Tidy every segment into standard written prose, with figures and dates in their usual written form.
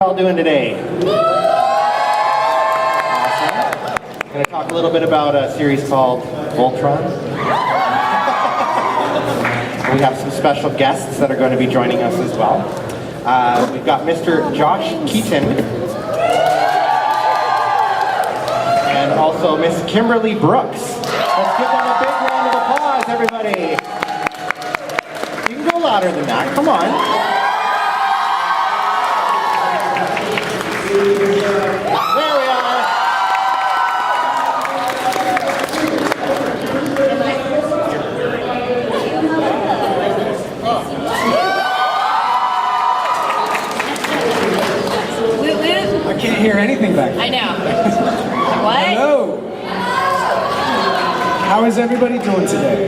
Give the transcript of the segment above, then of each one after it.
All doing today? Awesome. I'm going to talk a little bit about a series called Voltron. We have some special guests that are going to be joining us as well. We've got Mr. Josh Keaton and also Miss Kimberly Brooks. Let's give them a big round of applause, everybody. You can go louder than that. Come on. There we are. I can't hear anything back there. I know. What? Hello. How is everybody doing today?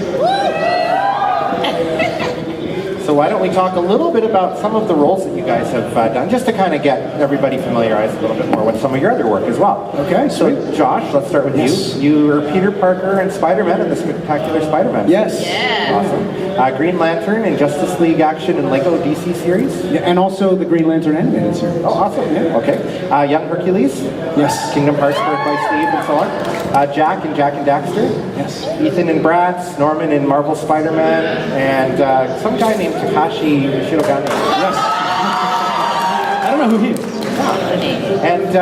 So why don't we talk a little bit about some of the roles that you guys have done, just to kind of get everybody familiarized a little bit more with some of your other work as well. Okay, so Josh, let's start with yes. you. You were Peter Parker and Spider-Man in the Spectacular Spider-Man. Yes. Yeah. Awesome. Green Lantern in Justice League Action and Lego DC series. Yeah, and also the Green Lantern animated series. Oh, awesome. Yeah. Okay. Young Hercules. Yes. Kingdom Hearts, Birth by Steve, and so on. Jack and Jack and Daxter. Yes. Ethan and Bratz, Norman in Marvel Spider-Man, and some guy named Takashi Shirogane. Yes. I don't know who he is. And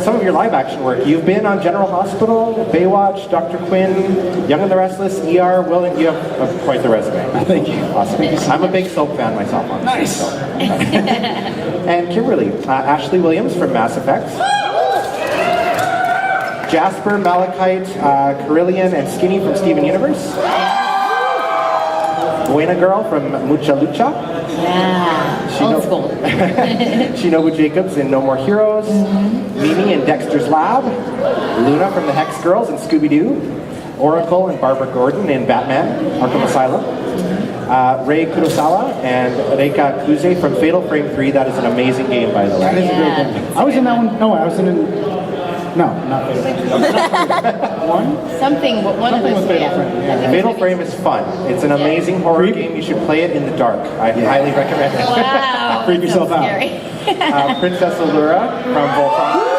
some of your live action work. You've been on General Hospital, Baywatch, Dr. Quinn, Young and the Restless, ER, Will, and you have quite the resume. Thank you. Awesome. I'm a big soap fan myself. Honestly, nice. So. And Kimberly, Ashley Williams from Mass Effect. Jasper, Malachite, Carillion, and Skinny from Steven Universe. Buena Girl from Mucha Lucha. Yeah. Old school. Shinobu Jacobs in No More Heroes. Mimi in Dexter's Lab. Luna from the Hex Girls in Scooby-Doo. Oracle and Barbara Gordon in Batman, Arkham Asylum. Rei Kurosawa and Reika Kuze from Fatal Frame 3. That is an amazing game, by the way. That is a great game. I was in that one. No, I was in. No, not Fatal Frame. One? Something with Fatal Frame. Yeah. Fatal Frame is fun. It's an amazing horror game. You should play it in the dark. I highly recommend it. Wow. Freak yourself out. Princess Allura from Voltron.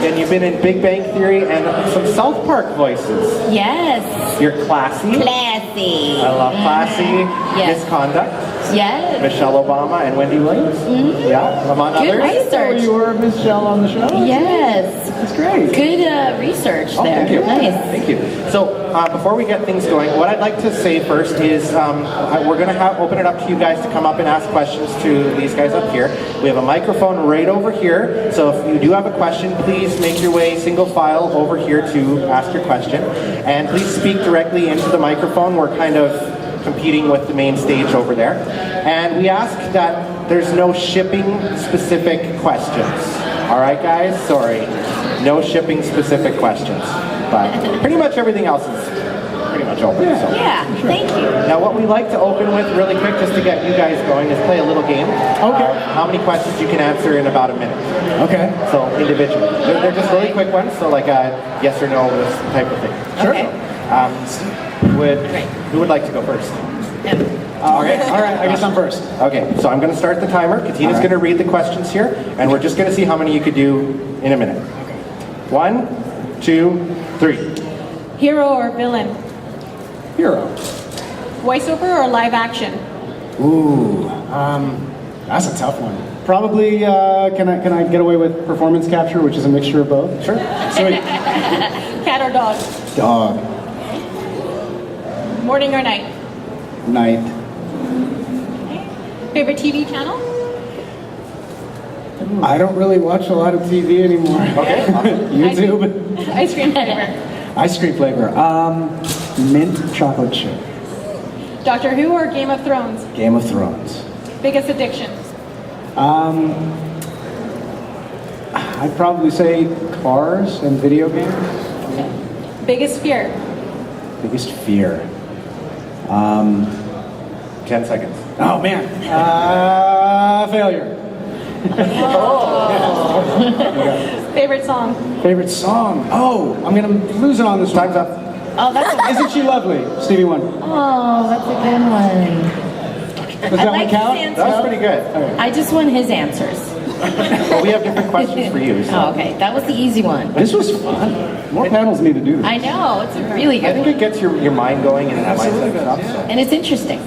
And you've been in Big Bang Theory and some South Park voices. Yes. You're classy. Classy. I love classy. Yes. Misconduct. Yes. Michelle Obama and Wendy Williams. Yeah, among Good others. research. You were Michelle on the show? Yes. That's great. Good research there. Thank you. Nice. Thank you. So before we get things going, what I'd like to say first is we're going to open it up to you guys to come up and ask questions to these guys up here. We have a microphone right over here, so if you do have a question, please make your way single file over here to ask your question. And please speak directly into the microphone. We're kind of competing with the main stage over there. And we ask that there's no shipping specific questions. All right, guys? Sorry. No shipping specific questions. But pretty much everything else is pretty much open. So. Yeah, thank you. Now what we like to open with really quick, just to get you guys going, is play a little game. Okay. How many questions you can answer in about a minute. Okay. So individually. They're just really quick ones, so like a yes or no, this type of thing. Sure. Okay. Who would like to go first? All right, I guess I'm first. Okay, so I'm going to start the timer. Katina's going to read the questions here, and we're just going to see how many you could do in a minute. Okay. 1, 2, 3. Hero or villain? Hero. Voiceover or live action? Ooh, that's a tough one. Probably, can I get away with performance capture, which is a mixture of both? Sure. Sweet. Cat or dog? Dog. Morning or night? Night. Favorite TV channel? I don't really watch a lot of TV anymore. Okay. YouTube. Ice cream flavor? Ice cream flavor. Mint chocolate chip. Doctor Who or Game of Thrones? Game of Thrones. Biggest addiction? I'd probably say cars and video games. Biggest fear? Biggest fear. 10 seconds. Oh man. Failure. Favorite song? Favorite song? Oh, I'm gonna lose it on this one. Time's up. Oh, that's a, Isn't She Lovely? Stevie Wonder. oh, that's a good one. Does that one count? his That was answers. pretty good. I just want his answers. Well, we have different questions for you. So. Oh, okay. That was the easy one. This was fun. More panels need to do this. I know. It's a really I good think one. it gets your mind going and Absolutely mindset does, up. So. And it's interesting.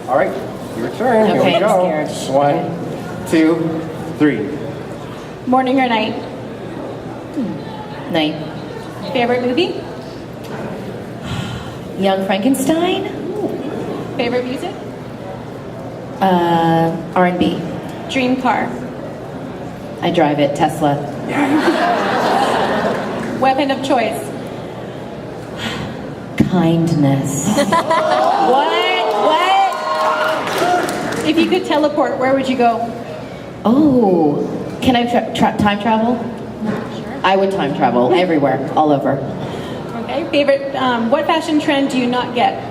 All right, your turn. Here Okay, we I'm go. scared. 1, 2, 3. Morning or night? Night. Favorite movie? Young Frankenstein? Favorite music? R&B. Dream car? I drive it, Tesla. Weapon of choice? Kindness. What? If you could teleport, where would you go? Oh, can I time travel? Sure. I would time travel everywhere, all over. Okay. Favorite, what fashion trend do you not get?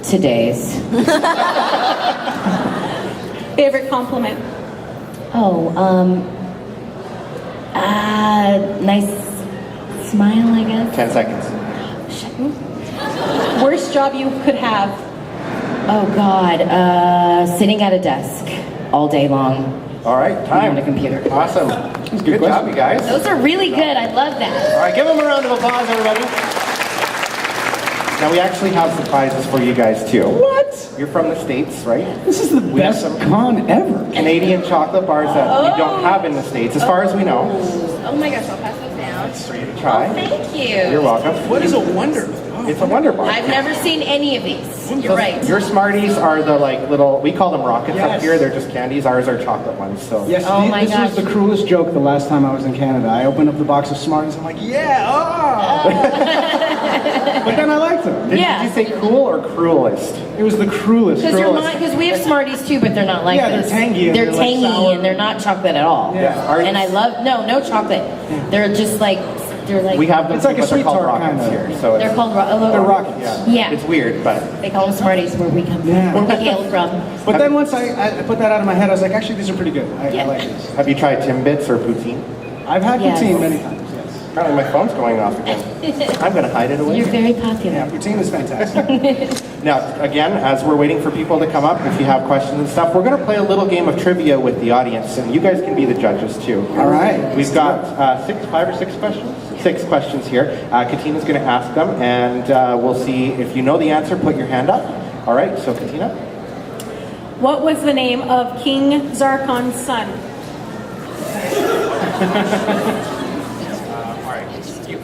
Today's. Favorite compliment? Oh, nice smile, I guess. 10 seconds. Worst job you could have? Oh God, sitting at a desk all day long. All right, time. On a computer. Awesome. Good job, you guys. Those are really good. I love that. All right, give them a round of applause, everybody. Now we actually have surprises for you guys too. What? You're from the States, right? This is the We have best some con ever. Canadian chocolate bars that we don't have in the States, as far as we know. Oh my gosh, I'll pass those down. For you to try. Thank you. You're welcome. What is a wonder? It's a Wonder Bar. I've never seen any of these. You're right. Your Smarties are the little, we call them rockets up Yes. here. They're just candies. Ours are chocolate ones. So Yes, Oh my this gosh. was the cruelest joke the last time I was in Canada. I opened up the box of Smarties. I'm like, yeah, oh! But then I liked them. Did Yeah. you say cool or cruelest? It was the cruelest. Because we have Smarties too, but they're not like Yeah, they're this. tangy and They're they're, like, tangy sour. and they're not chocolate at all. Yeah. And I love no chocolate. They're just like We have them, It's like a but they're sweet called tart rockets kinda. here. So they're it's, called They're rockets. Yeah. It's weird, but They call them Smarties where we come from, Yeah. where we hail from. But then once I put that out of my head, I was like, actually, these are pretty good. I Yeah. like these. have you tried Timbits or poutine? I've had Yes. poutine many times, yes. Apparently my phone's going off again. I'm going to hide it away. You're very Yeah, popular. poutine is fantastic. Now, again, as we're waiting for people to come up, if you have questions and stuff, we're going to play a little game of trivia with the audience, and you guys can be the judges too. All right. We've got 5 or 6 questions? 6 questions here. Katina's going to ask them, and we'll see if you know the answer, put your hand up. All right, so Katina? What was the name of King Zarkon's son? All right, you.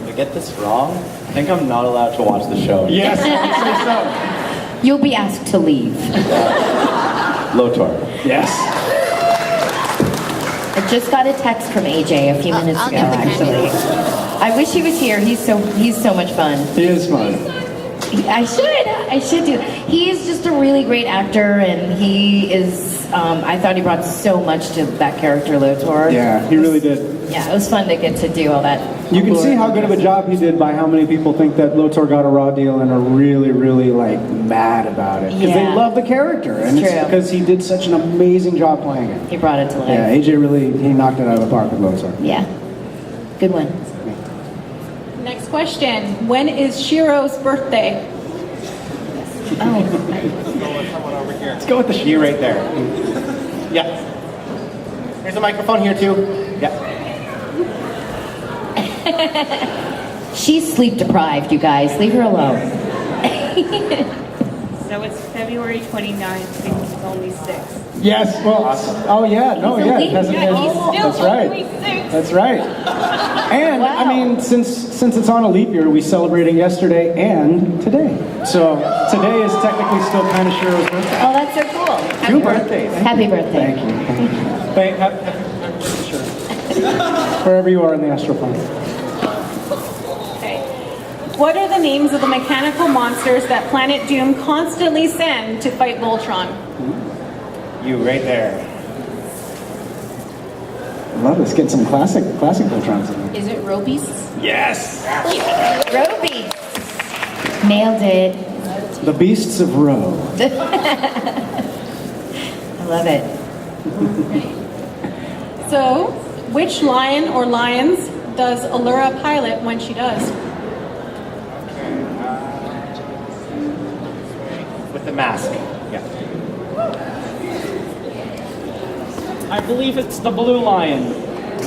If I get this wrong, I think I'm not allowed to watch the show. Yes, I say You'll be asked to leave. Lotor. so. Yes. I just got a text from AJ a few minutes ago, actually. I wish he was here. He's so much fun. It is fun. I should do. He's just a really great actor, and he is. I thought he brought so much to that character, Lotor. Yeah, he really did. Yeah, it was fun to get to do all that. You can see how good of a job he did by how many people think that Lotor got a raw deal and are really, really like mad about it because they Yeah. love the character, and It's it's true. because he did such an amazing job playing it. He brought it to life. Yeah, AJ really he knocked it out of the park with Lotor. Yeah. Good one. Next question. When is Shiro's birthday? Oh, Let's go with the she right there. Yeah. Here's a microphone here too. Yeah. she's sleep deprived, you guys. Leave her alone. So it's February 29th, and he's only 6. Yes. Well. Oh yeah. No. He's Yeah. elite. It hasn't, Yeah, he's still that's only right. 6. That's right. And Wow. I mean, since it's on a leap year, we celebrated yesterday and today. So today is technically still kind of Shiro's birthday. Oh, that's so cool. Two birthdays. Happy birthday. Thank you. Sure. Wherever you are in the astral plane. Okay. What are the names of the mechanical monsters that Planet Doom constantly send to fight Voltron? You right there. I love this. Get some classic Voltrons in there. Is it Robies? Yes. Robies. Nailed it. The Beasts of Row. I love it. So, which lion or lions does Allura pilot when she does? With the mask. Yeah. I believe it's the Blue Lion.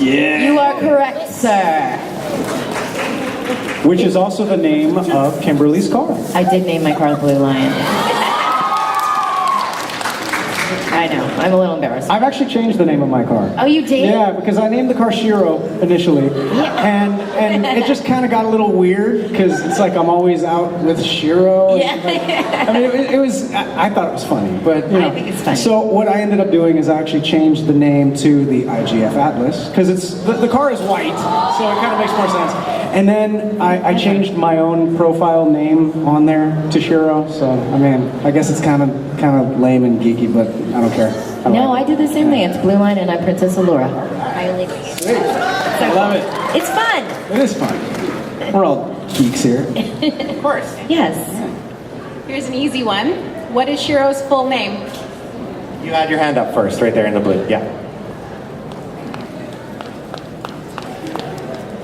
You are correct, sir. Which is also the name of Kimberly's car. I did name my car the Blue Lion. I know. I'm a little embarrassed. I've actually changed the name of my car. Oh, you did? Yeah, because I named the car Shiro initially, and it just kind of got a little weird because it's like I'm always out with Shiro. Yeah. I mean, it was. I thought it was funny, but you know. I think it's funny. So what I ended up doing is I actually changed the name to the IGF Atlas because it's the car is white, so it kind of makes more sense. And then I changed my own profile name on there to Shiro. So I mean, I guess it's kind of lame and geeky, but I don't care. No, I do the same thing. It's Blue Line and I'm Princess Allura. I only I love it. It's fun. It is fun. We're all geeks here. Of course. Yes. Here's an easy one. What is Shiro's full name? You had your hand up first, right there in the blue. Yeah.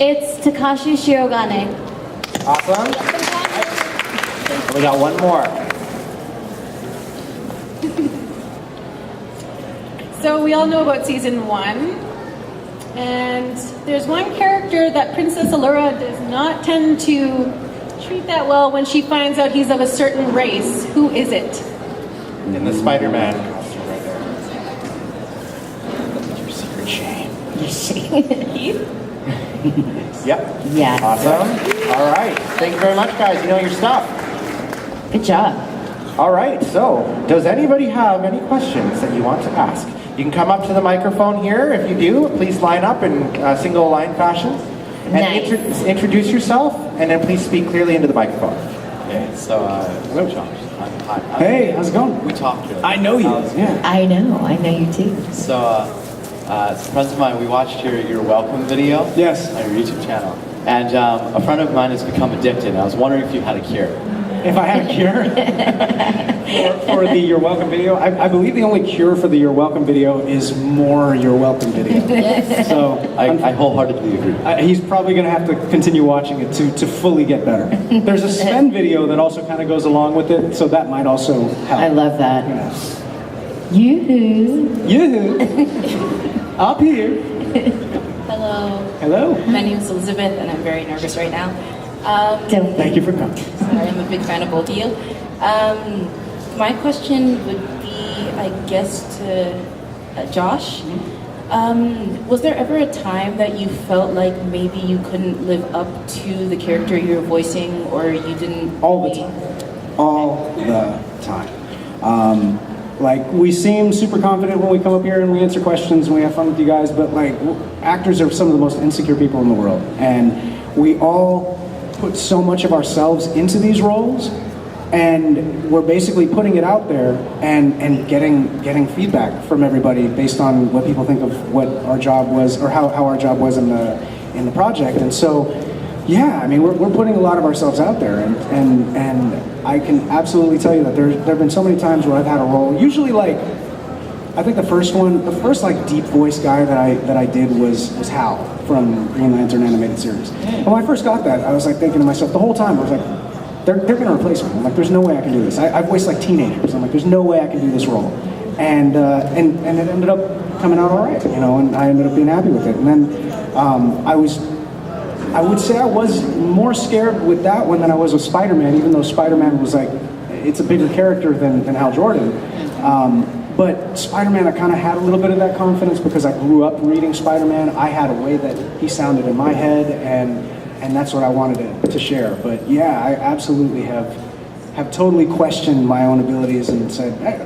It's Takashi Shirogane. Awesome. We got one more. So we all know about season 1. And there's one character that Princess Allura does not tend to treat that well when she finds out he's of a certain race. Who is it? In the Spider-Man costume right there. Your secret shame. Keith? Yep. Yes. Awesome. All right. Thank you very much, guys. You know your stuff. Good job. All right. So, does anybody have any questions that you want to ask? You can come up to the microphone here. If you do, please line up in single line fashion. And Nice. introduce yourself, and then please speak clearly into the microphone. Okay, so, hello, Josh. Hi. Hey, how's it going? We talked earlier. I know you. Yeah. I know you too. So, it's a friend of mine, we watched your welcome video. Yes. On your YouTube channel. And a friend of mine has become addicted. I was wondering if you had a cure. If I had a cure for the You're Welcome video, I believe the only cure for the You're Welcome video is more You're Welcome video. So I wholeheartedly agree. he's probably going to have to continue watching it to fully get better. There's a Sven video that also kind of goes along with it, so that might also help. I love that. Yeah. Yoo-hoo. Yoo-hoo. Up here. Hello, Hello. my name is Elizabeth, and I'm very nervous right now. Don't Thank you for coming. Sorry, I'm a big fan of both of you. My question would be, I guess, to Josh. Was there ever a time that you felt like maybe you couldn't live up to the character you were voicing, or you didn't? All the time. All the time. Like, we seem super confident when we come up here and we answer questions and we have fun with you guys, but like, actors are some of the most insecure people in the world. And we all put so much of ourselves into these roles, and we're basically putting it out there and getting feedback from everybody based on what people think of what our job was, or how our job was in the project. And so, yeah, I mean, we're putting a lot of ourselves out there, and I can absolutely tell you that there have been so many times where I've had a role. Usually, like, I think the first like deep voice guy that I did was Hal from Green Lantern animated series. And when I first got that, I was like thinking to myself the whole time, I was like, they're gonna replace me. I'm like, there's no way I can do this. I voiced like teenagers. I'm like, there's no way I can do this role. And it ended up coming out all right, you know, and I ended up being happy with it. And then I would say I was more scared with that one than I was with Spider-Man, even though Spider-Man was like, it's a bigger character than Hal Jordan. But Spider-Man, I kind of had a little bit of that confidence because I grew up reading Spider-Man. I had a way that he sounded in my head, and that's what I wanted to share. But yeah, I absolutely have totally questioned my own abilities and said, hey,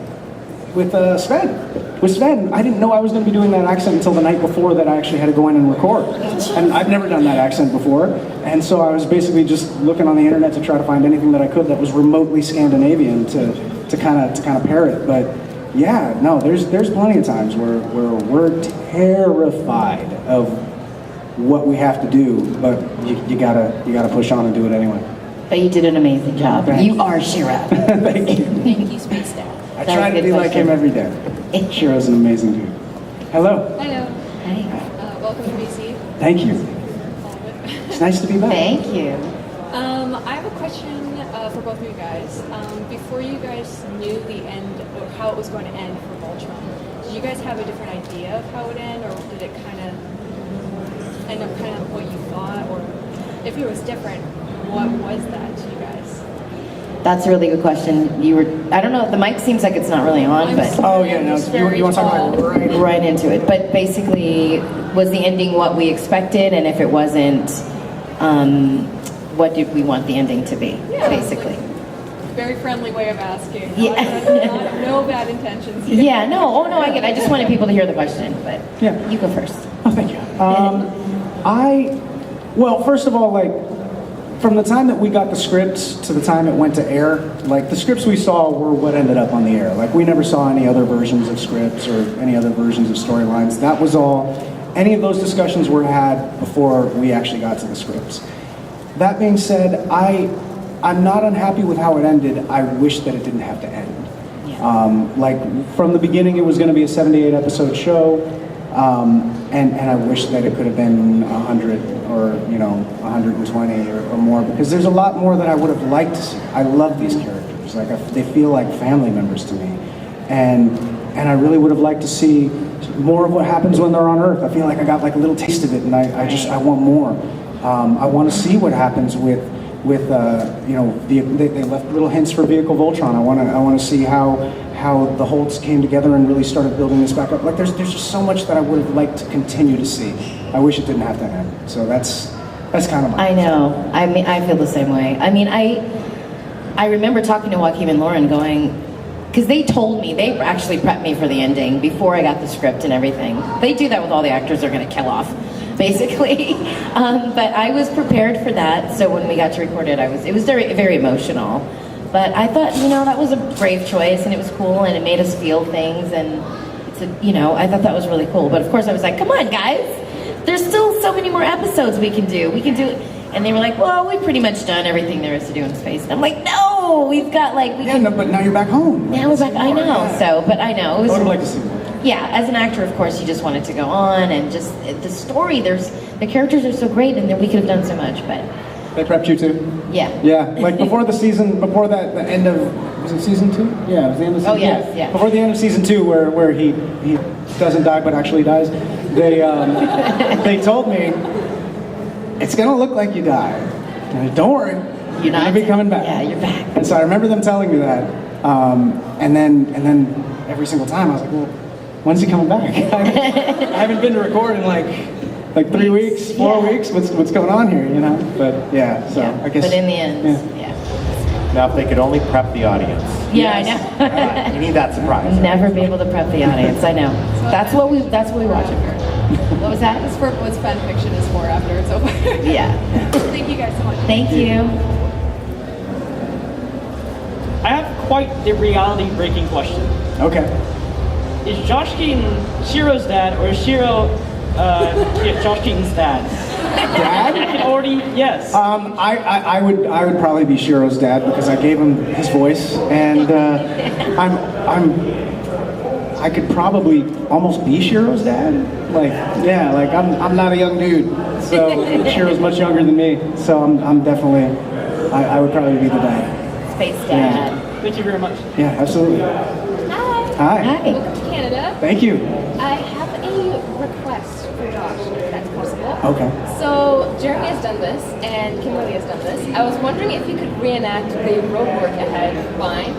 with Sven, I didn't know I was going to be doing that accent until the night before that I actually had to go in and record. And I've never done that accent before. And so I was basically just looking on the internet to try to find anything that I could that was remotely Scandinavian to kind of pair it. But yeah, no, there's plenty of times where we're terrified of what we have to do, but you gotta push on and do it anyway. But you did an amazing job. Thank You are Shiro. Thank you. Thank you, Space Dad. I try to be like him every day. Shiro's an amazing dude. Hello. Hello. Hey. Welcome to BC. Thank you. It's nice to be back. Thank you. I have a question for both of you guys. Before you guys knew the end or how it was going to end for Voltron, did you guys have a different idea of how it would end, or did it kind of end up kind of what you thought, or if it was different, what was that to you guys? That's a really good question. I don't know, the mic seems like it's not really on, but Oh yeah, no. You want to talk about right into it. But basically, was the ending what we expected? And if it wasn't, what did we want the ending to be, basically? Very friendly way of asking. Yeah. No bad intentions. Yeah, no, I get it. I just wanted people to hear the question, but Yeah. you go first. Oh, thank you. Well, first of all, like, from the time that we got the scripts to the time it went to air, like, the scripts we saw were what ended up on the air. Like, we never saw any other versions of scripts or any other versions of storylines. That was all, any of those discussions were had before we actually got to the scripts. That being said, I'm not unhappy with how it ended. I wish that it didn't have to end. Like, from the beginning, it was going to be a 78 episode show, and I wish that it could have been 100 or 120 or more, because there's a lot more that I would have liked to see. I love these characters. Like, they feel like family members to me, and I really would have liked to see more of what happens when they're on Earth. I feel like I got like a little taste of it, and I want more. I want to see what happens with they left little hints for Vehicle Voltron. I want to see how the Holts came together and really started building this back up. Like, there's just so much that I would have liked to continue to see. I wish it didn't have to end. So that's kind of my. I know. I mean, I feel the same way. I mean, I remember talking to Joaquin and Lauren, going, because they told me, they actually prepped me for the ending before I got the script and everything. They do that with all the actors they're going to kill off, basically. But I was prepared for that. So when we got to record it, it was very, very emotional. But I thought, that was a brave choice, and it was cool, and it made us feel things, and I thought that was really cool. But of course, I was like, come on, guys, there's still so many more episodes we can do. And they were like, well, we've pretty much done everything there is to do in space. And I'm like, no, we've got but now you're back home. Now we're back. I know. So, but I know. It was, I would like to see more. Yeah, as an actor, of course, you just want it to go on, and just the story. The characters are so great, and then we could have done so much. But They prepped you too? yeah. Yeah, like before the end of, was it season 2? Yeah, it was the end of season 2. Oh, yes, yeah. Before the end of season 2, where he doesn't die but actually dies, they told me, it's gonna look like you died. And don't worry, you're gonna be coming back. Yeah, you're back. And so I remember them telling me that, and then every single time I was like, well, when's he coming back? I haven't been to record in like 3 weeks, 4 weeks. What's going on here? But yeah. So I guess. But in the end, yeah. Now, if they could only prep the audience. Yeah, I know. We need that surprise. Never be able to prep the audience. I know. That's what we watch it for. What was that? It's for what fan fiction is for after it's over. Yeah. Thank you guys so much. Thank you. I have quite the reality-breaking question. Okay. Is Josh Keaton Shiro's dad, or is Shiro Josh Keaton's dad? Dad? I can already, yes. I would probably be Shiro's dad, because I gave him his voice, and I could probably almost be Shiro's dad. I'm not a young dude, so Shiro's much younger than me, so I'm definitely, I would probably be the dad. Space dad. Yeah. Thank you very much. Yeah, absolutely. Hi. Hi. Welcome to Canada. Thank you. I have a request for Josh, if that's possible. Okay. So Jeremy has done this, and Kimberly has done this. I was wondering if you could reenact the road work ahead find.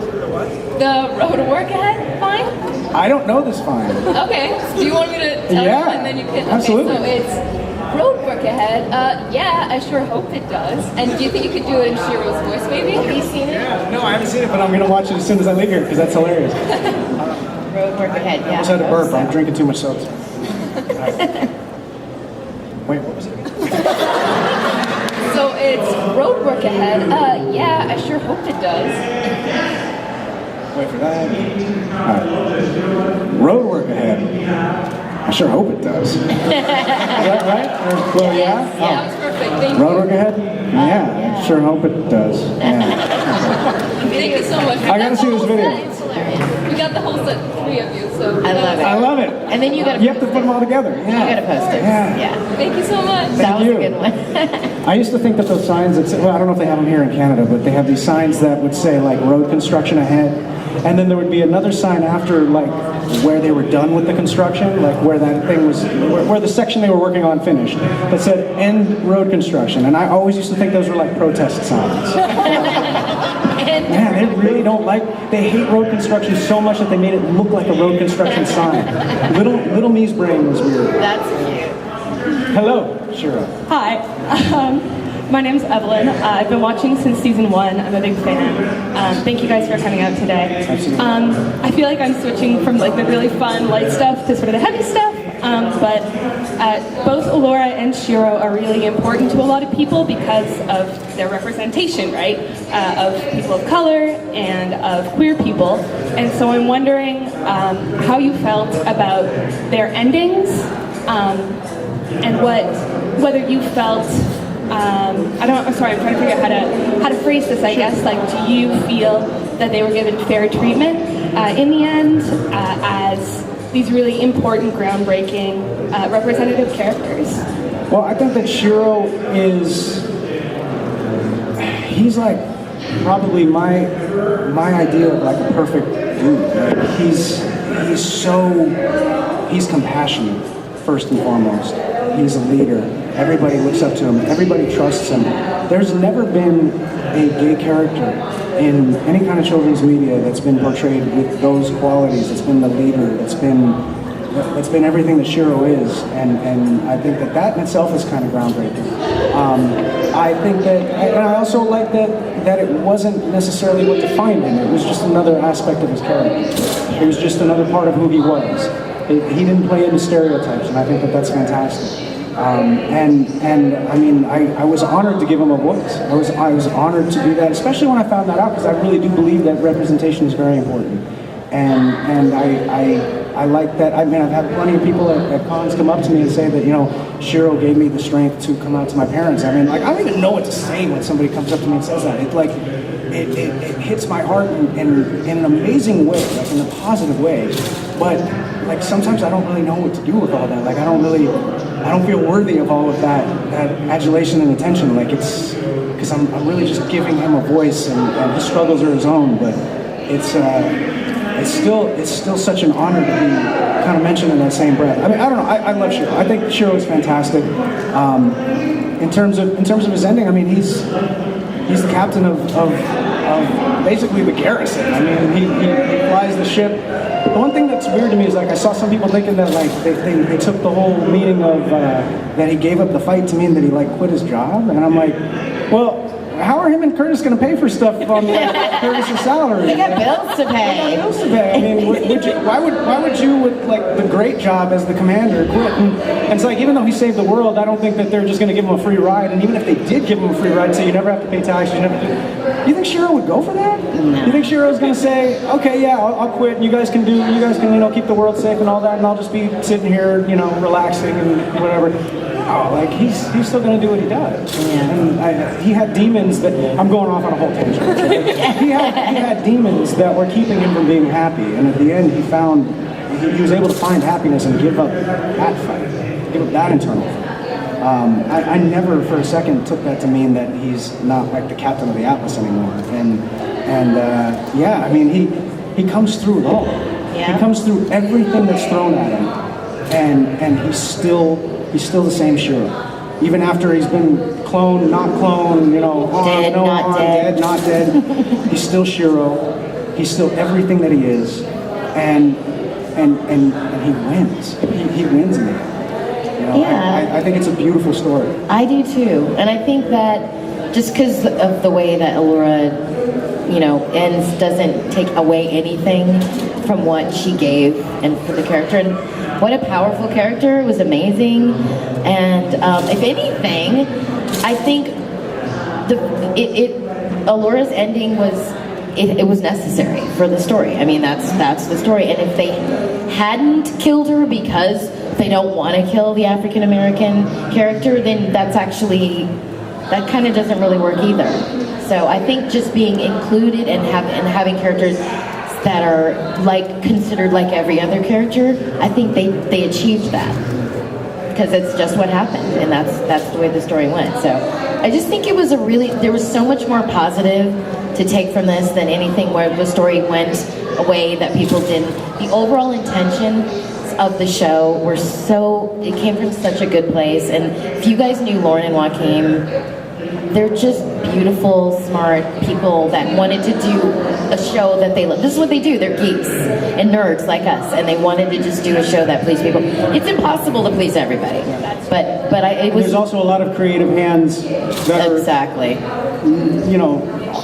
The road work ahead find? I don't know this fine. Okay. Do you want me to tell you, and then you can? Absolutely. Okay, so it's road work ahead. Yeah, I sure hope it does. And do you think you could do it in Shiro's voice, maybe? Have you seen it? No, I haven't seen it, but I'm gonna watch it as soon as I leave here, because that's hilarious. Road work ahead. I Yeah. almost had a burp. I'm drinking too much soda. Wait, what was it? So it's road work ahead. Yeah, I sure hope it does. Wait for that. All right. Road work ahead. I sure hope it does. Is that right? Well, yeah? Yeah, that was perfect. Thank you. Road work ahead? Yeah, I sure hope it does. Yeah. Thank you so much. I gotta see this video. It's hilarious. We got the whole set, 3 of you, so. I love it. I love it. And then you gotta You have to put them all together. you Yeah. gotta post it. Yeah. Thank you so much. That was you. a good one. I used to think that those signs that say, well, I don't know if they have them here in Canada, but they have these signs that would say like road construction ahead, and then there would be another sign after like where they were done with the construction, like where that thing was, where the section they were working on finished, that said end road construction, and I always used to think those were like protest signs. Man, they really don't they hate road construction so much that they made it look like a road construction sign. Little me's brain was weird. That's cute. Hello, Shiro. Hi, my name's Evelyn. I've been watching since season 1. I'm a big fan. Thank you guys for coming out today. Absolutely. I feel like I'm switching from like the really fun, light stuff to sort of the heavy stuff. But both Allura and Shiro are really important to a lot of people because of their representation, right? Of people of color and of queer people. And so I'm wondering how you felt about their endings and whether you felt. I'm trying to figure out how to phrase this. I guess like, do you feel that they were given fair treatment in the end as these really important, groundbreaking, representative characters? Well, I think that Shiro he's like probably my idea of like a perfect dude. Like he's compassionate first and foremost. He's a leader. Everybody looks up to him. Everybody trusts him. There's never been a gay character in any kind of children's media that's been portrayed with those qualities. It's been the leader. It's been everything that Shiro is, and I think that in itself is kind of groundbreaking. I think that, and I also like that it wasn't necessarily what defined him. It was just another aspect of his character. It was just another part of who he was. He didn't play into stereotypes, and I think that's fantastic. And I mean, I was honored to give him a voice. I was honored to do that, especially when I found that out, because I really do believe that representation is very important. And I like that. I mean, I've had plenty of people at cons come up to me and say that, Shiro gave me the strength to come out to my parents. I mean, like, I don't even know what to say when somebody comes up to me and says that. It hits my heart in an amazing way, like in a positive way. But like sometimes I don't really know what to do with all that. Like I don't feel worthy of all of that adulation and attention. Like it's because I'm really just giving him a voice, and his struggles are his own. But it's still such an honor to be kind of mentioned in that same breath. I mean, I don't know. I love Shiro. I think Shiro is fantastic. In terms of his ending, I mean, he's the captain of basically the garrison. I mean, he flies the ship. The one thing that's weird to me is like I saw some people thinking that like they took the whole meaning of that he gave up the fight to mean that he like quit his job, and I'm like, well, how are him and Curtis going to pay for stuff on Curtis's salary? They got bills to pay. They got bills to pay. I mean, why would you with like the great job as the commander quit? And it's like, even though he saved the world, I don't think that they're just going to give him a free ride. And even if they did give him a free ride and say you never have to pay taxes, you think Shiro would go for that? No. You think Shiro's going to say, okay, yeah, I'll quit, and you guys can keep the world safe and all that, and I'll just be sitting here, relaxing and whatever. No, like he's still going to do what he does. Yeah. And he had demons that I'm going off on a whole tangent. He had demons that were keeping him from being happy, and at the end he was able to find happiness and give up that fight, give up that internal fight. I never for a second took that to mean that he's not like the captain of the Atlas anymore. And I mean he comes through it all. Yeah. He comes through everything that's thrown at him, and he's still the same Shiro. Even after he's been cloned, not cloned, dead, not dead. dead, not dead, he's still Shiro. He's still everything that he is, and he wins. He wins in the end. Yeah. I think it's a beautiful story. I do too, and I think that just because of the way that Allura, ends, doesn't take away anything from what she gave and for the character. And what a powerful character! It was amazing, and if anything, I think Allura's ending was necessary for the story. I mean, that's the story. And if they hadn't killed her because they don't want to kill the African American character, then that kind of doesn't really work either. So I think just being included and having characters that are like considered like every other character, I think they achieved that because it's just what happened, and that's the way the story went. So I just think it was there was so much more positive to take from this than anything where the story went a way that people didn't. The overall intention of the show were it came from such a good place, and if you guys knew Lauren and Joaquin, they're just beautiful, smart people that wanted to do a show that they love. This is what they do. They're geeks and nerds like us, and they wanted to just do a show that pleased people. It's impossible to please everybody, but it was. There's also a lot of creative hands that exactly.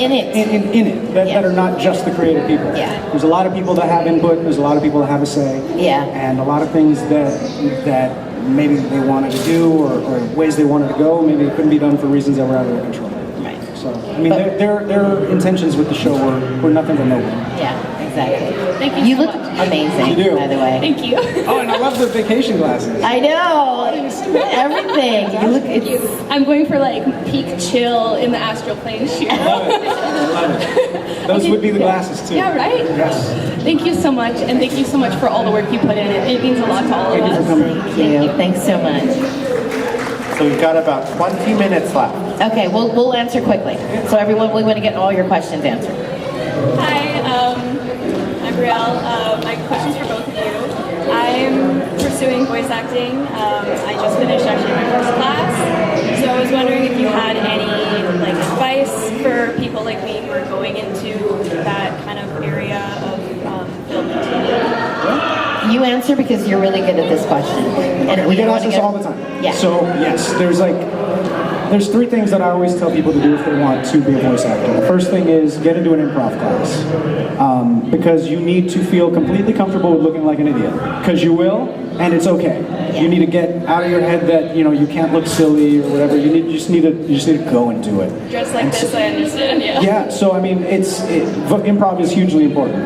In it. In it, that are not just the creative people. Yeah. There's a lot of people that have input, there's a lot of people that have a say. Yeah. And a lot of things that maybe they wanted to do or ways they wanted to go, maybe it couldn't be done for reasons that were out of their control. Right. So, I mean, their intentions with the show were nothing but noble. Yeah, exactly. Thank you. You so look much. amazing, You do. by the way. Thank you. Oh, and I love the vacation glasses. I know. Everything. You look. I'm going for like peak chill in the astral plane Shiro. Love it. Those would be the glasses too. Yeah, right? Yes. Thank you so much, and thank you so much for all the work you put in. It means a lot to all of Thank you for us. coming. Thank you. Thanks so much. So we've got about 20 minutes left. Okay, we'll answer quickly. So everyone, we want to get all your questions answered. Hi, I'm Brielle. My question's for both of you. I'm pursuing voice acting. I just finished actually my first class. So I was wondering if you had any advice for people like me who are going into that kind of area of film and TV. You answer because you're really good at this question. And We get asked this all the time. Yeah. So yes, there's three things that I always tell people to do if they want to be a voice actor. The first thing is get into an improv class because you need to feel completely comfortable with looking like an idiot because you will, and it's okay. Yeah. You need to get out of your head that you can't look silly or whatever. You just need to go and do it. Dressed like this, I understand, yeah. Yeah, so I mean, improv is hugely important.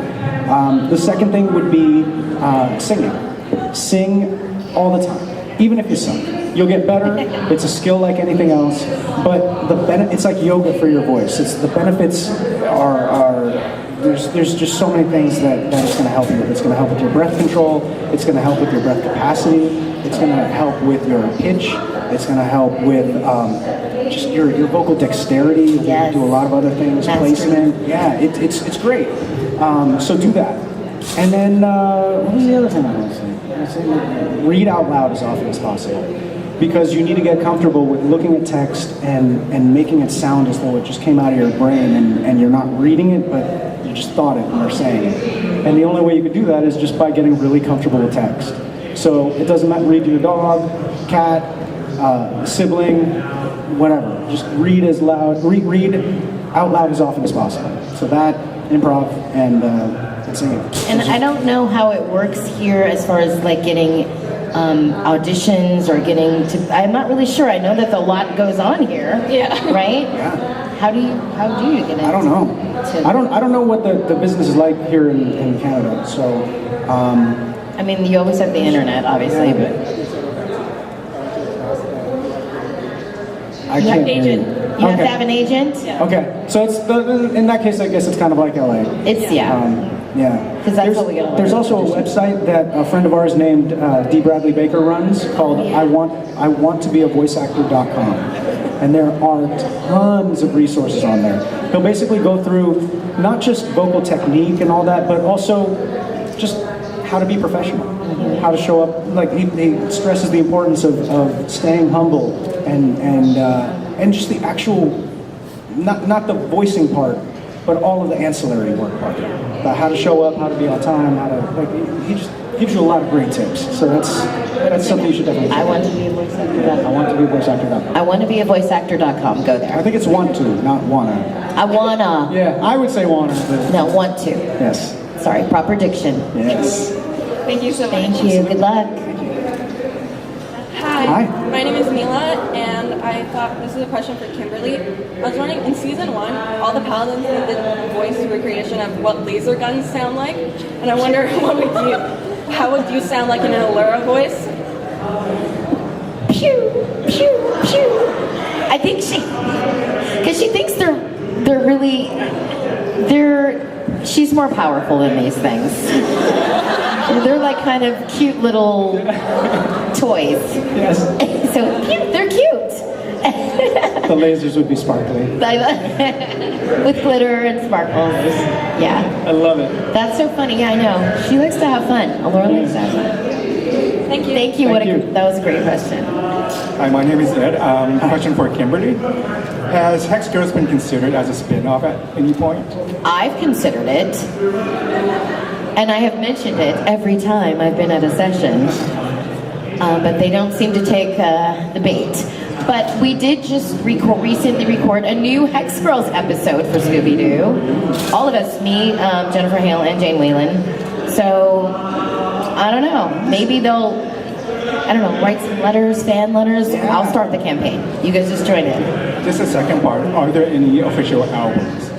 The second thing would be singing. Sing all the time, even if you suck. You'll get better. It's a skill like anything else, but it's like yoga for your voice. The benefits are there's just so many things that it's going to help you with. It's going to help with your breath control. It's going to help with your breath capacity. It's going to help with your pitch. It's going to help with just your vocal dexterity. Yes. Do a lot of other things, placement. Yeah, it's great. So do that. And then what was the other thing I want to say? Read out loud as often as possible. Because you need to get comfortable with looking at text and making it sound as though it just came out of your brain and you're not reading it, but you just thought it and you're saying it. And the only way you could do that is just by getting really comfortable with text. So it doesn't matter, read to your dog, cat, sibling, whatever. Just read read out loud as often as possible. So that, improv, and singing. And I don't know how it works here as far as getting auditions or getting to. I'm not really sure. I know that a lot goes on here. Yeah. Right? Yeah. How do you get into? I don't know. I don't know what the business is like here in Canada. So. I mean, you always have the internet, obviously, but. I can't hear you. You have to have an agent? Yeah. Okay, so it's in that case, I guess it's kind of like LA. It's, yeah. Yeah. 'Cause that's what we get. There's also a website that a friend of ours named D. Bradley Baker runs called I want to be a voiceactor.com. And there are tons of resources on there. He'll basically go through not just vocal technique and all that, but also just how to be professional, how to show up. Like he stresses the importance of staying humble and just the actual, not the voicing part, but all of the ancillary work part. About how to show up, how to be on time, how to he just gives you a lot of great tips. So that's something you should definitely do. I want to be a voice actor.com. I want to be a voice actor.com. I want to be a voiceactor.com. Go there. I think it's want to, not wanna. I wanna. Yeah, I would say wanna. But No, want to. yes. Sorry, proper diction. Yes. Thank you so much. Thank you. Good luck. Hi. Hi. My name is Mila, and I thought this is a question for Kimberly. I was wondering, in season 1, all the paladins did voice recreation of what laser guns sound like, and I wonder how would you sound like in an Allura voice? Pew, pew, pew. I think because she thinks they're she's more powerful than these things. They're like kind of cute little toys. Yes. So cute, they're cute. The lasers would be sparkly. With glitter and sparkles. Yeah. I love it. That's so funny. Yeah, I know. She likes to have fun. Allura likes to have fun. Thank you. Thank you. That was a great question. Hi, my name is Ed. Question for Kimberly. Has Hex Girls been considered as a spin-off at any point? I've considered it. And I have mentioned it every time I've been at a session. But they don't seem to take the bait. But we did just recently record a new Hex Girls episode for Scooby-Doo. All of us, me, Jennifer Hale, and Jane Whalen. So, I don't know. Maybe they'll, write some letters, fan letters. I'll start the campaign. You guys just join in. Just a second part. Are there any official albums?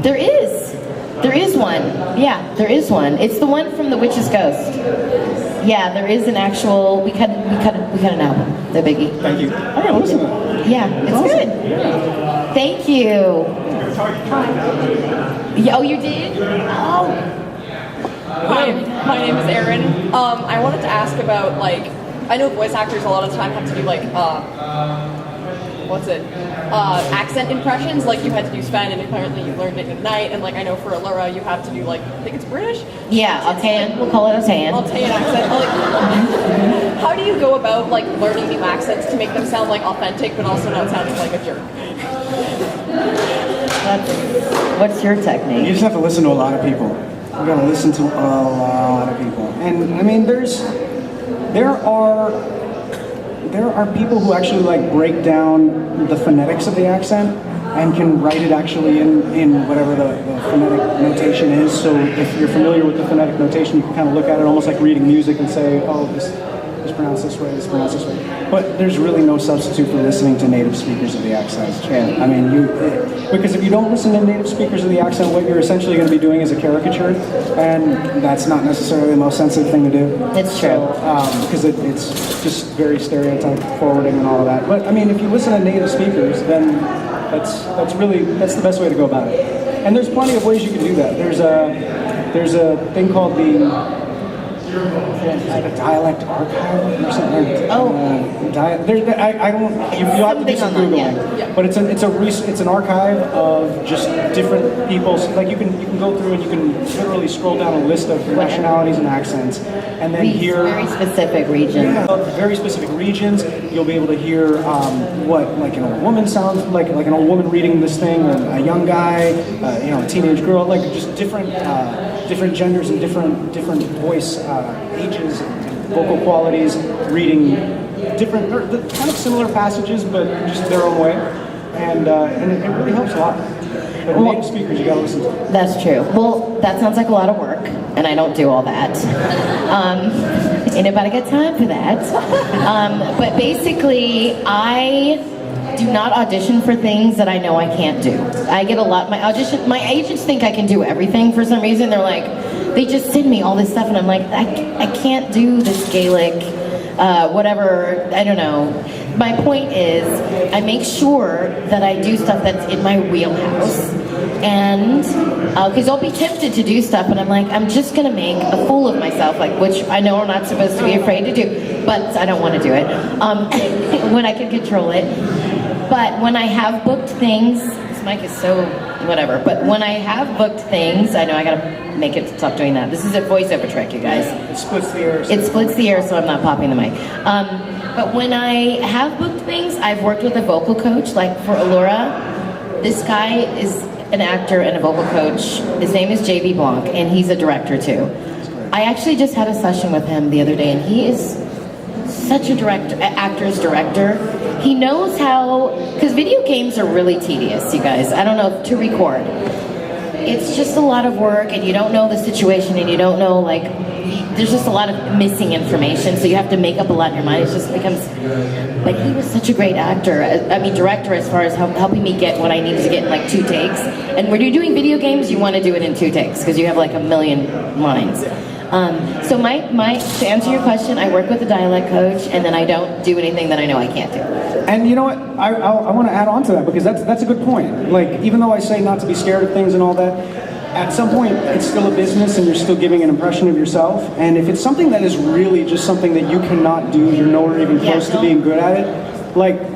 There is. There is one. Yeah, there is one. It's the one from The Witch's Ghost. Yeah, there is an actual. We cut an album. The Biggie. Thank you. I gotta listen to that. Yeah, it's good. Yeah. Thank you. Oh, you did? Oh. Hi, my name is Erin. I wanted to ask about, like, I know voice actors a lot of the time have to do, like, accent impressions. Like, you had to do Sven, and apparently you learned it at night. And, like, I know for Allura, you have to do, like, I think it's British? Yeah, Altayan. We'll call it Altayan. Altayan accent. Like, how do you go about, like, learning new accents to make them sound, like, authentic, but also not sounding like a jerk? What's your technique? You just have to listen to a lot of people. You gotta listen to a lot of people. And, I mean, there are people who actually like break down the phonetics of the accent and can write it actually in whatever the phonetic notation is. So if you're familiar with the phonetic notation, you can kind of look at it almost like reading music and say, oh, this is pronounced this way, this is pronounced this way. But there's really no substitute for listening to native speakers of the accent. Yeah. I mean, because if you don't listen to native speakers of the accent, what you're essentially going to be doing is a caricature, and that's not necessarily the most sensitive thing to do. It's true. Because it's just very stereotype forwarding and all of that. But I mean, if you listen to native speakers, then that's the best way to go about it. And there's plenty of ways you can do that. There's a thing called the dialect archive or something. I don't. You have to do some Googling. But it's an archive of just different people's. Like you can go through and you can literally scroll down a list of nationalities and accents, and then hear very specific regions. Yeah, very specific regions. You'll be able to hear what like an old woman sounds like an old woman reading this thing, or a young guy, a teenage girl, like just different genders and different voice ages and vocal qualities, reading different, kind of similar passages, but just their own way, and it really helps a lot. But native speakers, you gotta listen to. That's true. Well, that sounds like a lot of work, and I don't do all that. Ain't nobody got time for that. But basically, I do not audition for things that I know I can't do. I get a lot. My agents think I can do everything for some reason. They're like, they just send me all this stuff, and I'm like, I can't do this Gaelic, whatever. I don't know. My point is, I make sure that I do stuff that's in my wheelhouse, and because I'll be tempted to do stuff, and I'm like, I'm just gonna make a fool of myself, like which I know I'm not supposed to be afraid to do, but I don't want to do it when I can control it. But when I have booked things, this mic is so whatever, but when I have booked things, I know I gotta make it stop doing that. This is a voiceover trick, you guys. It splits the air. It splits the air, so I'm not popping the mic. But when I have booked things, I've worked with a vocal coach, like for Allura. This guy is an actor and a vocal coach. His name is JB Blanc, and he's a director too. I actually just had a session with him the other day, and he is such a actor's director. He knows how, because video games are really tedious, you guys. I don't know, to record. It's just a lot of work, and you don't know the situation, and you don't know, like, there's just a lot of missing information, so you have to make up a lot in your mind. It just becomes, but he was such a great director as far as helping me get what I needed to get in like 2 takes. And when you're doing video games, you want to do it in 2 takes, because you have like a million lines. So to answer your question, I work with a dialect coach, and then I don't do anything that I know I can't do. And you know what? I want to add on to that, because that's a good point. Like, even though I say not to be scared of things and all that, at some point, it's still a business and you're still giving an impression of yourself. And if it's something that is really just something that you cannot do, you're nowhere even close to being good at it, like,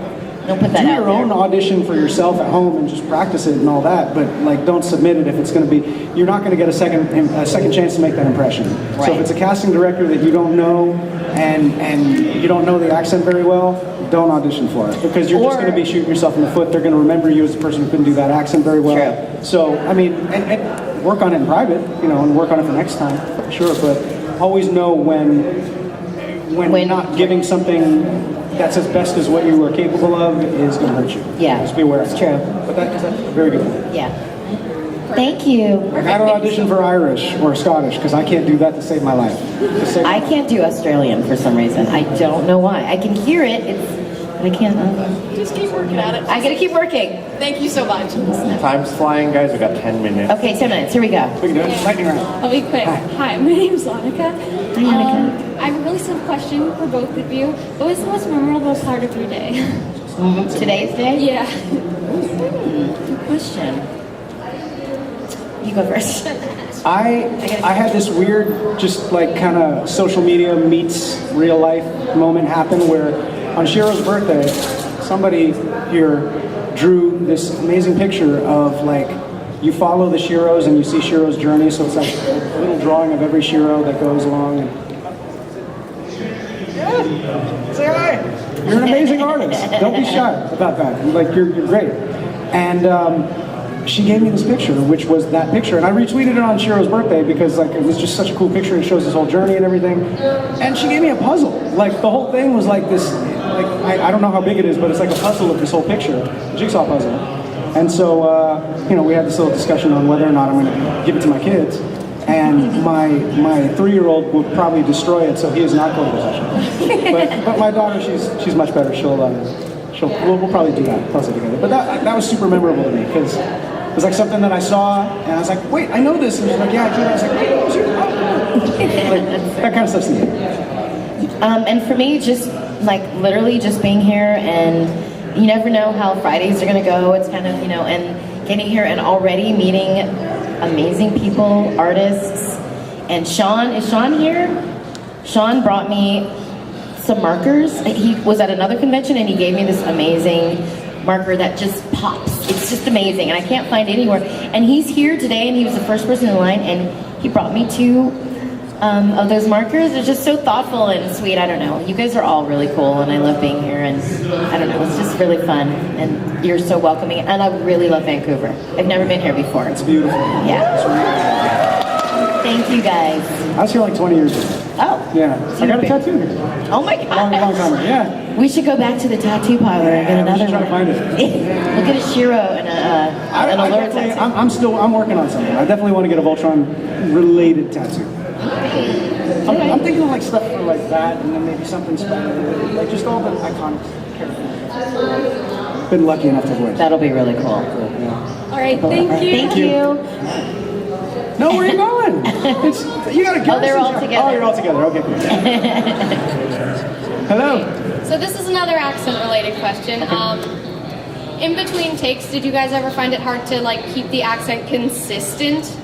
don't put that do out your there. own audition for yourself at home and just practice it and all that. But like, don't submit it if it's going to be. You're not going to get a second chance to make that impression. So if it's a casting director that you don't know and you don't know the accent very well, don't audition for it because you're just going to be shooting yourself in the foot. They're going to remember you as a person who couldn't do that accent very well. True. So I mean, and work on it in private, and work on it for next time, sure. But always know when not giving something that's as best as what you are capable of is going to hurt you. Yeah, just be aware. It's true. But that's a very good one. Yeah. Thank you. I got to audition for Irish or Scottish because I can't do that to save my life. I can't do Australian for some reason. I don't know why. I can hear it. I can't. Just keep working at it. I gotta keep working. Thank you so much. Time's flying, guys. We got 10 minutes. Okay, 10 minutes. Here we go. We can do it. Lightning round. I'll be quick. Hi, my name's Monica. Hi, Monica. I have a really simple question for both of you. What was the most memorable part of your day? Today's day? Yeah. Good question. You go first. I had this weird, just like kind of social media meets real life moment happen where on Shiro's birthday, somebody here drew this amazing picture of like, you follow the Shiros and you see Shiro's journey, so it's like a little drawing of every Shiro that goes along. Yeah, say hi. You're an amazing artist. Don't be shy about that. Like you're great. And she gave me this picture, which was that picture, and I retweeted it on Shiro's birthday because like it was just such a cool picture. It shows his whole journey and everything. And she gave me a puzzle. Like the whole thing was like this. Like I don't know how big it is, but it's like a puzzle of this whole picture, a jigsaw puzzle. And so we had this little discussion on whether or not I'm going to give it to my kids. And my 3-year-old will probably destroy it, so he is not going to possession. But my daughter, she's much better. We'll probably do that puzzle together. But that was super memorable to me because it was like something that I saw, and I was like, wait, I know this. And she's like, yeah, I do. I was like, wait, it was you. Like that kind of stuff's neat. And for me, just like literally just being here, and you never know how Fridays are gonna go. It's kind of and getting here and already meeting amazing people, artists. And Sean, is Sean here? Sean brought me some markers. He was at another convention and he gave me this amazing marker that just pops. It's just amazing and I can't find it anywhere. And he's here today and he was the first person in line and he brought me 2 of those markers. They're just so thoughtful and sweet. I don't know. You guys are all really cool and I love being here and I don't know. It's just really fun and you're so welcoming and I really love Vancouver. I've never been here before. It's beautiful. Yeah. Thank you guys. I was here like 20 years ago. Oh. Yeah. I got a tattoo here. Oh my God. Long time ago. Yeah. We should go back to the tattoo parlor and get another we should try to find it. We'll get a Shiro and an Allura tattoo. I'm working on something. I definitely want to get a Voltron related tattoo. I'm thinking of like stuff for like that and then maybe something special. Like just all the iconic characters. Been lucky enough to avoid. That'll be really cool. Yeah. All right, thank you. Thank you. No, where are you going? You got to go. Oh, they're all together. Oh, you're all together. Okay, cool. Hello. So this is another accent-related question. In between takes, did you guys ever find it hard to like keep the accent consistent?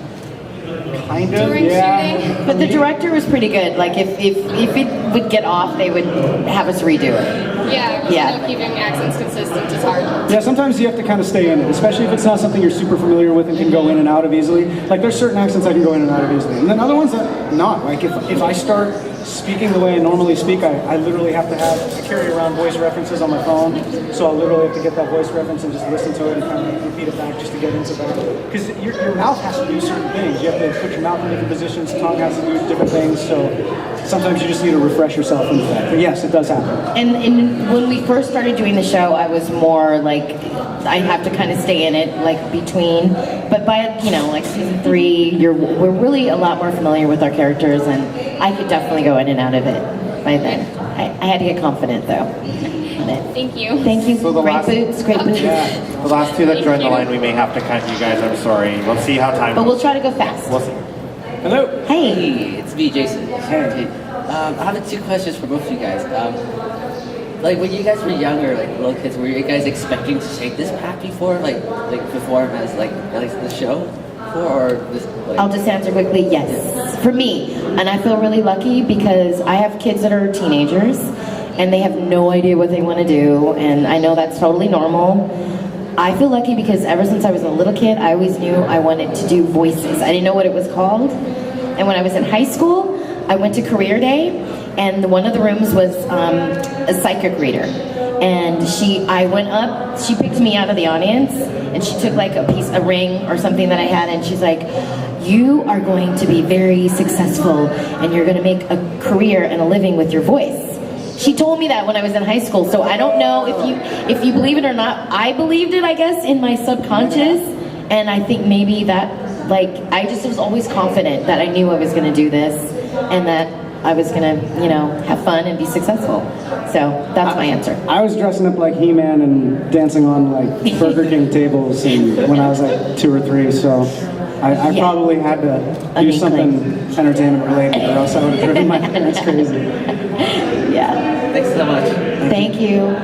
Kind of, during shooting? But the director was pretty good. Like if it would get off, they would have us redo it. Yeah, 'cause I know keeping accents consistent is hard. Yeah, sometimes you have to kind of stay in it, especially if it's not something you're super familiar with and can go in and out of easily. Like there's certain accents I can go in and out of easily, and then other ones that not. Like if I start speaking the way I normally speak, I literally have to I carry around voice references on my phone, so I'll literally have to get that voice reference and just listen to it and kind of repeat it back just to get into that. Because your mouth has to do certain things. You have to put your mouth in different positions, tongue has to do different things, so sometimes you just need to refresh yourself into that. But yes, it does happen. And when we first started doing the show, I was more like, I have to kind of stay in it, like between. But by like season 3, we're really a lot more familiar with our characters, and I could definitely go in and out of it by then. I had to get confident though. Thank you. Thank you. So Great boots. Yeah. The last 2 that joined the line, we may have to cut you guys. I'm sorry. We'll see how time But goes. we'll try to go fast. We'll see. Hello. Hey. It's me, Jason. Hey. I have 2 questions for both of you guys. Like when you guys were younger, like little kids, were you guys expecting to take this path before, like perform as like the show? before, or just like? I'll just answer quickly, yes. For me, and I feel really lucky because I have kids that are teenagers and they have no idea what they want to do, and I know that's totally normal. I feel lucky because ever since I was a little kid, I always knew I wanted to do voices. I didn't know what it was called. And when I was in high school, I went to career day, and one of the rooms was a psychic reader. And I went up, she picked me out of the audience, and she took like a ring or something that I had, and she's like, you are going to be very successful, and you're going to make a career and a living with your voice. She told me that when I was in high school, so I don't know if you believe it or not. I believed it, I guess, in my subconscious, and I think maybe that, like, I just was always confident that I knew I was going to do this, and that I was going to, you know, have fun and be successful. So that's my answer. I was dressing up like He-Man and dancing on like Burger King tables when I was like 2 or 3, so I probably had to do something entertainment related, or else I would have driven my parents crazy. Yeah. Thanks so much. Thank you.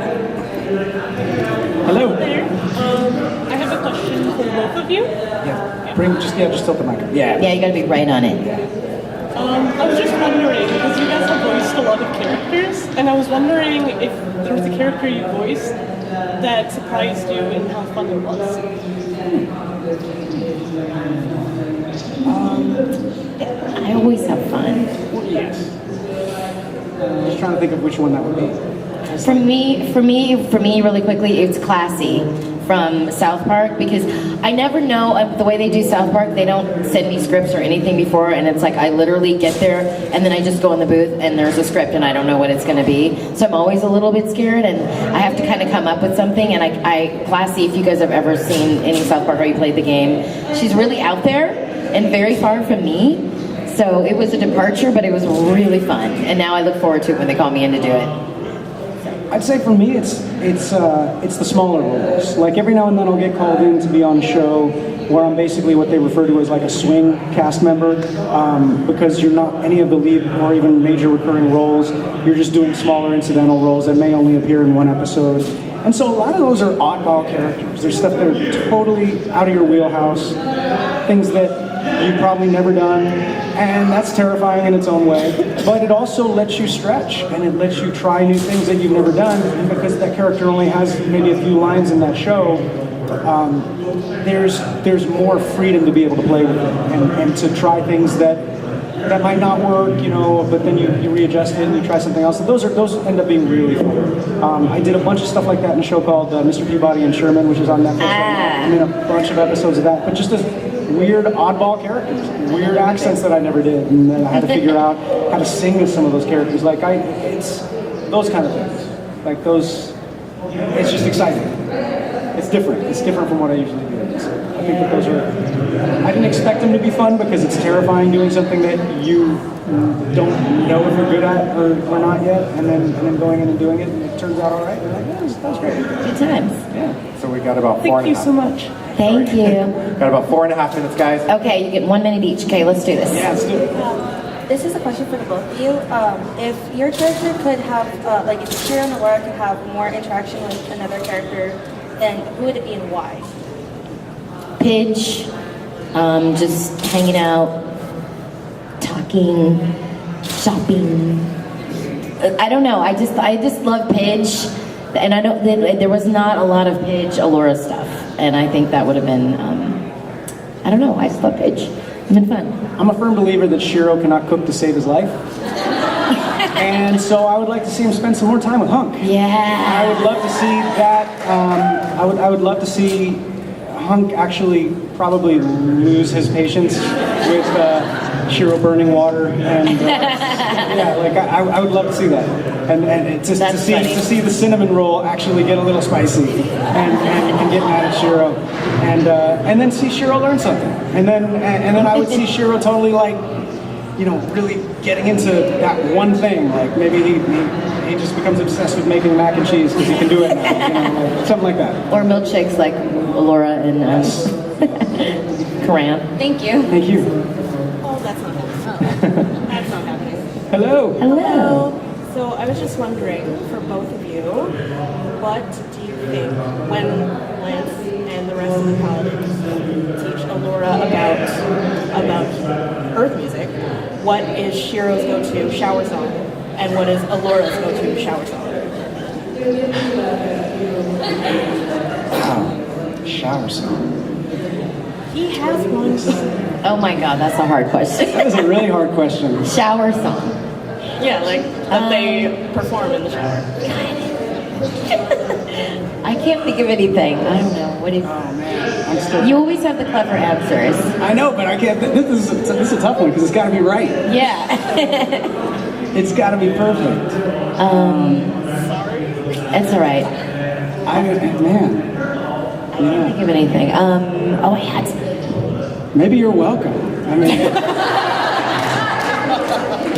Hello. I have a question for both of you. Just tilt the mic. Yeah, you gotta be right on it. I was just wondering, because you guys have voiced a lot of characters, and I was wondering if there was a character you voiced that surprised you and how fun it was. I always have fun. Yes. Just trying to think of which one that would be. For me, really quickly, it's Classy from South Park, because I never know the way they do South Park. They don't send me scripts or anything before, and it's like I literally get there and then I just go in the booth and there's a script and I don't know what it's going to be. So I'm always a little bit scared, and I have to kind of come up with something. And Classy, if you guys have ever seen any South Park or you played the game, she's really out there and very far from me. So it was a departure, but it was really fun, and now I look forward to it when they call me in to do it. I'd say for me, it's the smaller roles. Like every now and then I'll get called in to be on a show where I'm basically what they refer to as like a swing cast member, because you're not any of the lead or even major recurring roles. You're just doing smaller incidental roles that may only appear in one episode. And so a lot of those are oddball characters. There's stuff that are totally out of your wheelhouse, things that you've probably never done, and that's terrifying in its own way. But it also lets you stretch, and it lets you try new things that you've never done. And because that character only has maybe a few lines in that show, there's more freedom to be able to play with it and to try things that might not work, you know, but then you readjust it and you try something else. Those end up being really fun. I did a bunch of stuff like that in a show called Mr. Peabody and Sherman, which is on Netflix. I'm in a bunch of episodes of that, but just as weird oddball characters, weird accents that I never did, and then I had to figure out how to sing with some of those characters. Like it's those kind of things. Like those, it's just exciting. It's different. It's different from what I usually do. So I think that those are. I didn't expect them to be fun because it's terrifying doing something that you don't know if you're good at or not yet, and then going in and doing it, and it turns out all right. And like, yeah, that was great. Good times. Yeah. So we got about 4.5. Thank you so much. Thank you. Got about 4.5 minutes, guys. Okay, you get 1 minute each. Okay, let's do this. Yeah, let's do it. This is a question for the both of you. If your character could have, like if Shiro and Allura could have more interaction with another character, then who would it be and why? Pidge, just hanging out, talking, shopping. I don't know. I just love Pidge, and there was not a lot of Pidge Allura stuff, and I think that would have been. I don't know. I just love Pidge. It's been fun. I'm a firm believer that Shiro cannot cook to save his life. And so I would like to see him spend some more time with Hunk. Yeah. I would love to see that. I would love to see Hunk actually probably lose his patience with Shiro burning water, and yeah, like I would love to see that, and just to see the cinnamon roll actually get a little spicy and get mad at Shiro, and then see Shiro learn something, and then I would see Shiro totally like, you know, really getting into that one thing. Like maybe he just becomes obsessed with making mac and cheese because he can do it now, you know, like, something like that. Or milkshakes like Allura and Karan. Thank you. Thank you. Oh, that's not happening. That's not happening. Hello. Hello. So I was just wondering, for both of you, what do you think when Lance and the rest of the Paladins teach Allura about what is Shiro's go-to shower song, and what is Allura's go-to shower song? Wow, shower song. He has one. Oh my God, that's a hard question. That is a really hard question. Shower song. Yeah, like that they perform in the shower. I can't think of anything. I don't know. What do you? Oh man, I'm still. You always have the clever answers. I know, but I can't. This is a tough one because it's got to be right. Yeah. It's got to be perfect. It's all right. Man. I can't think of anything. Oh, I had. Maybe you're welcome. I mean.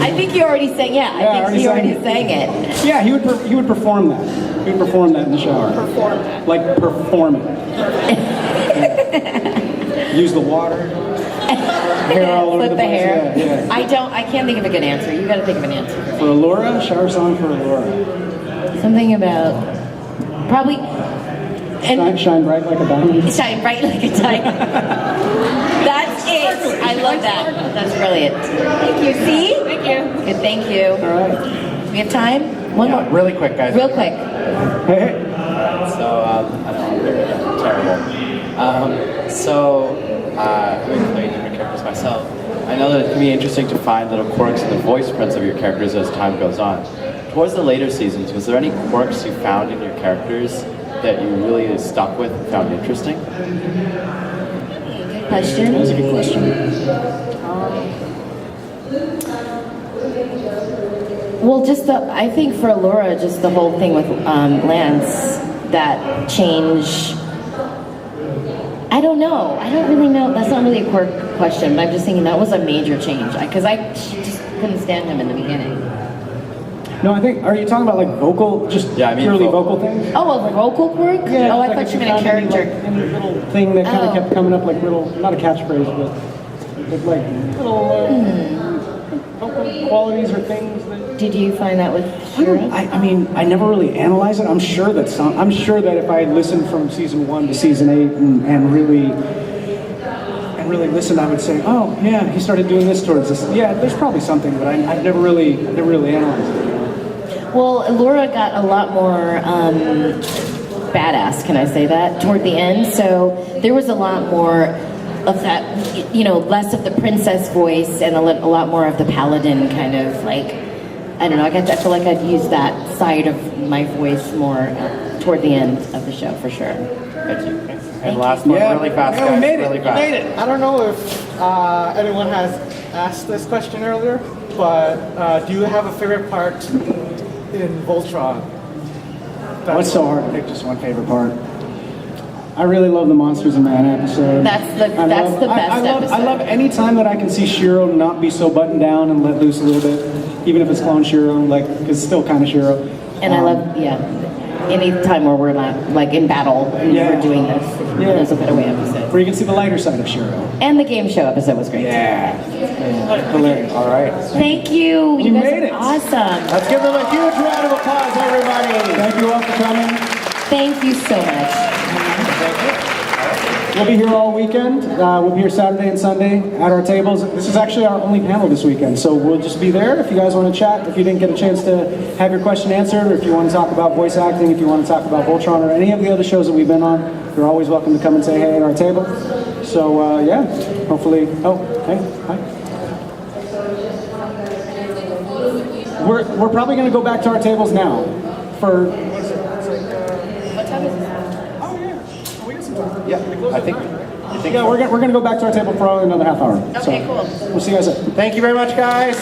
I think you already sang. Yeah, I think you already sang it. Yeah, he would perform that. He would perform that in the shower. Perform that. Like perform it. Use the water. Hair all over Flip the the place. hair. Yeah. I can't think of a good answer. You got to think of an answer. For Allura, shower song for Allura. Something about probably. Shine bright like a diamond. Shine bright like a diamond. That's it. I love that. That's brilliant. Thank you. See? Thank you. Good. Thank you. All right. We have time. One more. Really quick, guys. Real quick. Hey. So, I don't know, terrible. I've been playing different characters myself. I know that it can be interesting to find little quirks in the voice prints of your characters as time goes on. Towards the later seasons, was there any quirks you found in your characters that you really stuck with and found interesting? Good question. That's a good question. Well, I think for Allura, just the whole thing with Lance, that change. I don't know. I don't really know. That's not really a quirk question, but I'm just thinking that was a major change because I just couldn't stand him in the beginning. No, I think. Are you talking about like vocal, purely vocal things? Oh, a vocal quirk? Yeah. Oh, I thought you meant a character. Any little thing that kind of kept coming up, like little, not a catchphrase, but like little vocal qualities or things that. Did you find that with Shiro? I mean, I never really analyze it. I'm sure that if I listened from season 1 to season 8 and really listened, I would say, oh yeah, he started doing this towards this. Yeah, there's probably something, but I've never really analyzed it. Well, Allura got a lot more badass, can I say that, toward the end. So there was a lot more of that, less of the princess voice and a lot more of the paladin kind of like, I don't know, I feel like I'd use that side of my voice more toward the end of the show, for sure. Thank you. And last one, really fast, guys. We made it. Really We fast. made it. I don't know if anyone has asked this question earlier, but do you have a favorite part in Voltron? It's so hard to pick just one favorite part. I really love the Monsters of Man episode. That's the best episode. I love any time that I can see Shiro not be so buttoned down and let loose a little bit, even if it's clone Shiro, like, because it's still kind of Shiro. And I love, any time where we're not, like, in battle and we're doing this. Yeah. Those away episodes. Where you can see the lighter side of Shiro. And the game show episode was great. Yeah. Hilarious. All right. Thank you. You guys made are it. awesome. Let's give them a huge round of applause, everybody. Thank you all for coming. Thank you so much. We'll be here all weekend. We'll be here Saturday and Sunday at our tables. This is actually our only panel this weekend, so we'll just be there if you guys want to chat, if you didn't get a chance to have your question answered, or if you want to talk about voice acting, if you want to talk about Voltron or any of the other shows that we've been on, you're always welcome to come and say hey at our table. So, hopefully... Oh, hey, hi. We're probably going to go back to our tables now for... What time is it? Yeah, I think. Yeah, we're going to go back to our table for probably another half hour. Okay, cool. We'll see you guys then. Thank you very much, guys.